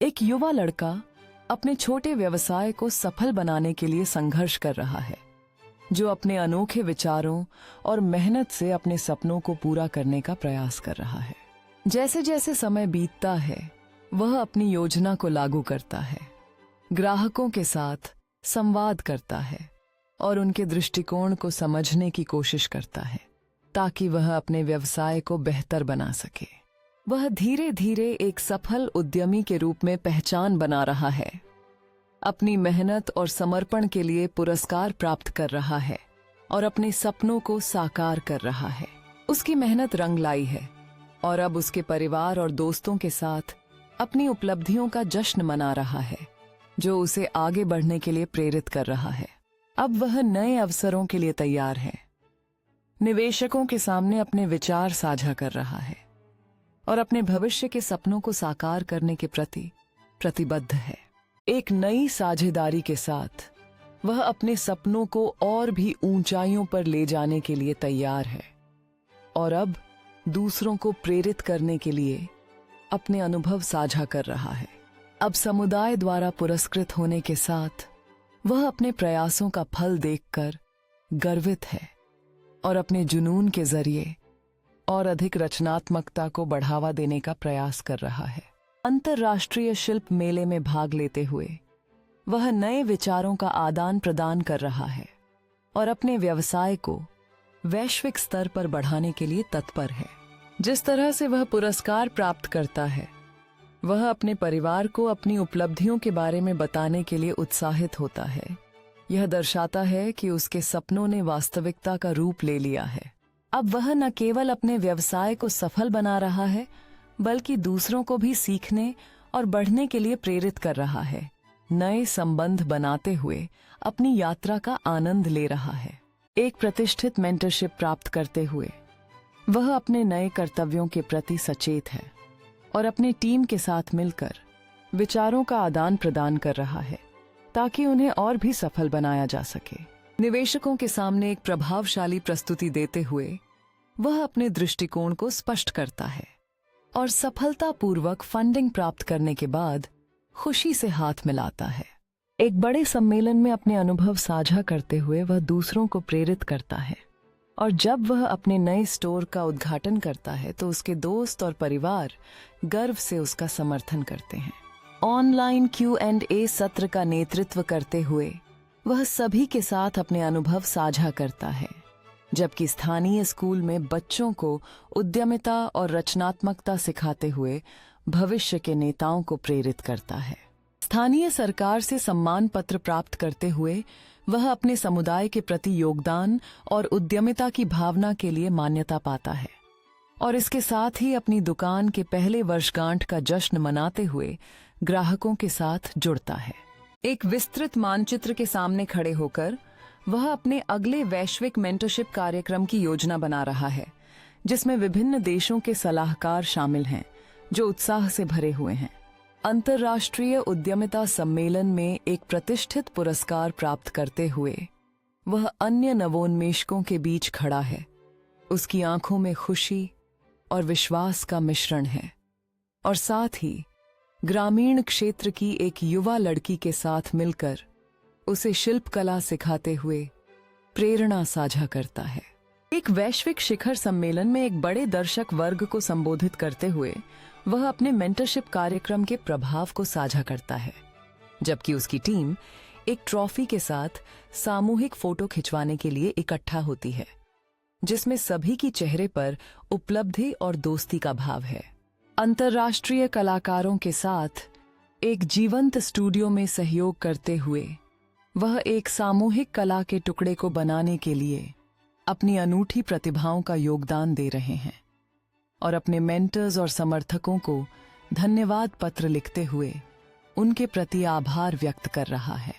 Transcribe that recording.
एक युवा लड़का अपने छोटे व्यवसाय को सफल बनाने के लिए संघर्ष कर रहा है, जो अपने अनोखे विचारों और मेहनत से अपने सपनों को पूरा करने का प्रयास कर रहा है। जैसे जैसे समय बीतता है, वह अपनी योजना को लागू करता है, ग्राहकों के साथ संवाद करता है और उनके दृष्टिकोण को समझने की कोशिश करता है, ताकि वह अपने व्यवसाय को बेहतर बना सके। वह धीरे धीरे एक सफल उद्यमी के रूप में पहचान बना रहा है, अपनी मेहनत और समर्पण के लिए पुरस्कार प्राप्त कर रहा है और अपने सपनों को साकार कर रहा है। उसकी मेहनत रंग लाई है और अब उसके परिवार और दोस्तों के साथ अपनी उपलब्धियों का जश्न मना रहा है, जो उसे आगे बढ़ने के लिए प्रेरित कर रहा है। अब वह नए अवसरों के लिए तैयार है, निवेशकों के सामने अपने विचार साझा कर रहा है और अपने भविष्य के सपनों को साकार करने के प्रति प्रतिबद्ध है। एक नई साझेदारी के साथ वह अपने सपनों को और भी ऊंचाइयों पर ले जाने के लिए तैयार है और अब दूसरों को प्रेरित करने के लिए अपने अनुभव साझा कर रहा है। अब समुदाय द्वारा पुरस्कृत होने के साथ वह अपने प्रयासों का फल देखकर गर्वित है और अपने जुनून के जरिए और अधिक रचनात्मकता को बढ़ावा देने का प्रयास कर रहा है। अंतर्राष्ट्रीय शिल्प मेले में भाग लेते हुए वह नए विचारों का आदान प्रदान कर रहा है और अपने व्यवसाय को वैश्विक स्तर पर बढ़ाने के लिए तत्पर है। जिस तरह से वह पुरस्कार प्राप्त करता है, वह अपने परिवार को अपनी उपलब्धियों के बारे में बताने के लिए उत्साहित होता है। यह दर्शाता है कि उसके सपनों ने वास्तविकता का रूप ले लिया है। अब वह न केवल अपने व्यवसाय को सफल बना रहा है, बल्कि दूसरों को भी सीखने और बढ़ने के लिए प्रेरित कर रहा है। नए संबंध बनाते हुए अपनी यात्रा का आनंद ले रहा है। एक प्रतिष्ठित मेंटरशिप प्राप्त करते हुए वह अपने नए कर्तव्यों के प्रति सचेत है और अपनी टीम के साथ मिलकर विचारों का आदान प्रदान कर रहा है, ताकि उन्हें और भी सफल बनाया जा सके। निवेशकों के सामने एक प्रभावशाली प्रस्तुति देते हुए वह अपने दृष्टिकोण को स्पष्ट करता है और सफलतापूर्वक फंडिंग प्राप्त करने के बाद खुशी से हाथ मिलाता है। एक बड़े सम्मेलन में अपने अनुभव साझा करते हुए वह दूसरों को प्रेरित करता है और जब वह अपने नए स्टोर का उद्घाटन करता है तो उसके दोस्त और परिवार गर्व से उसका समर्थन करते हैं। ऑनलाइन Q&A सत्र का नेतृत्व करते हुए वह सभी के साथ अपने अनुभव साझा करता है, जबकि स्थानीय स्कूल में बच्चों को उद्यमिता और रचनात्मकता सिखाते हुए भविष्य के नेताओं को प्रेरित करता है। स्थानीय सरकार से सम्मान पत्र प्राप्त करते हुए वह अपने समुदाय के प्रति योगदान और उद्यमिता की भावना के लिए मान्यता पाता है और इसके साथ ही अपनी दुकान के पहले वर्षगांठ का जश्न मनाते हुए ग्राहकों के साथ जुड़ता है। एक विस्तृत मानचित्र के सामने खड़े होकर वह अपने अगले वैश्विक मेंटरशिप कार्यक्रम की योजना बना रहा है, जिसमें विभिन्न देशों के सलाहकार शामिल हैं, जो उत्साह से भरे हुए हैं। अंतर्राष्ट्रीय उद्यमिता सम्मेलन में एक प्रतिष्ठित पुरस्कार प्राप्त करते हुए वह अन्य नवोन्मेषकों के बीच खड़ा है। उसकी आंखों में खुशी और विश्वास का मिश्रण है और साथ ही ग्रामीण क्षेत्र की एक युवा लड़की के साथ मिलकर उसे शिल्पकला सिखाते हुए प्रेरणा साझा करता है। एक वैश्विक शिखर सम्मेलन में एक बड़े दर्शक वर्ग को संबोधित करते हुए वह अपने मेंटरशिप कार्यक्रम के प्रभाव को साझा करता है, जबकि उसकी टीम एक ट्रॉफी के साथ सामूहिक फोटो खिंचवाने के लिए इकट्ठा होती है, जिसमें सभी की चेहरे पर उपलब्धि और दोस्ती का भाव है। अंतर्राष्ट्रीय कलाकारों के साथ एक जीवंत स्टूडियो में सहयोग करते हुए वह एक सामूहिक कला के टुकड़े को बनाने के लिए अपनी अनूठी प्रतिभाओं का योगदान दे रहे हैं और अपने मेंटर्स और समर्थकों को धन्यवाद पत्र लिखते हुए उनके प्रति आभार व्यक्त कर रहा है।